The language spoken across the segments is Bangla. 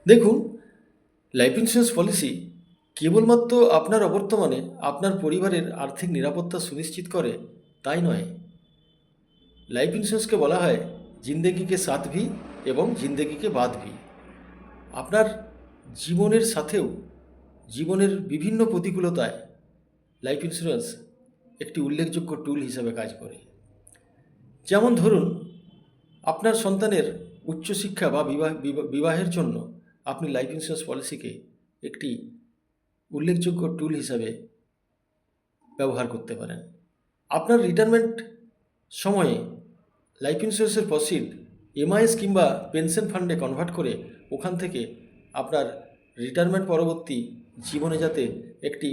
দেখুন, লাইফ ইন্স্যুরেন্স পলিসি কেবলমাত্র আপনার অবর্তমানে আপনার পরিবারের আর্থিক নিরাপত্তা সুনিশ্চিত করে তাই নয়। লাইফ ইন্স্যুরেন্সকে বলা হয় জিন্দেগিকে সাথ ভি এবং জিন্দেগিকে বাদ ভি। আপনার জীবনের সাথেও জীবনের বিভিন্ন প্রতিকূলতায় লাইফ ইন্স্যুরেন্স একটি উল্লেখযোগ্য টুল হিসাবে কাজ করে। যেমন ধরুন, আপনার সন্তানের উচ্চশিক্ষা বা বিবাহের জন্য আপনি লাইফ ইন্স্যুরেন্স পলিসিকে একটি উল্লেখযোগ্য টুল হিসাবে ব্যবহার করতে পারেন। আপনার রিটায়ারমেন্ট সময়ে লাইফ ইন্স্যুরেন্সের প্রসিড এমআইএস কিংবা পেনশন ফান্ডে কনভার্ট করে ওখান থেকে আপনার রিটায়ারমেন্ট পরবর্তী জীবনে যাতে একটি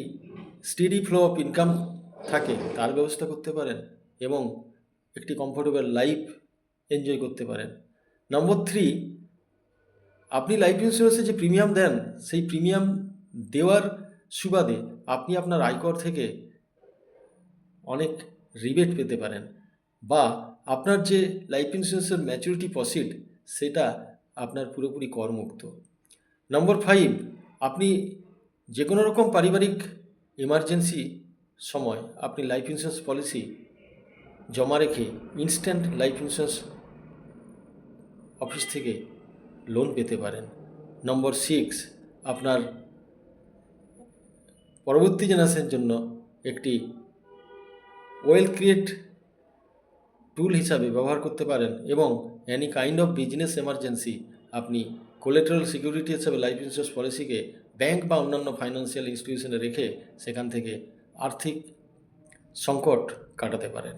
স্টেডি ফ্লো অফ ইনকাম থাকে তার ব্যবস্থা করতে পারেন এবং একটি কমফোর্টেবল লাইফ এনজয় করতে পারেন। নম্বর 3, আপনি লাইফ ইন্স্যুরেন্সে যে প্রিমিয়াম দেন সেই প্রিমিয়াম দেওয়ার সুবাদে আপনি আপনার আয়কর থেকে অনেক রিবেট পেতে পারেন, বা আপনার যে লাইফ ইন্স্যুরেন্সের ম্যাচুরিটি প্রসিড সেটা আপনার পুরোপুরি করমুক্ত। নম্বর 5, আপনি যে কোনো রকম পারিবারিক এমার্জেন্সি সময় আপনি লাইফ ইন্স্যুরেন্স পলিসি জমা রেখে ইনস্ট্যান্ট লাইফ ইন্স্যুরেন্স অফিস থেকে লোন পেতে পারেন। নম্বর 6, আপনার পরবর্তী জেনারেশনের জন্য একটি ওয়েলথ ক্রিয়েট টুল হিসাবে ব্যবহার করতে পারেন এবং any kind of business emergency আপনি কোলেটারাল সিকিউরিটি হিসাবে লাইফ ইন্স্যুরেন্স পলিসিকে ব্যাংক বা অন্যান্য ফাইন্যান্সিয়াল ইনস্টিটিউশনে রেখে সেখান থেকে আর্থিক সংকট কাটাতে পারেন।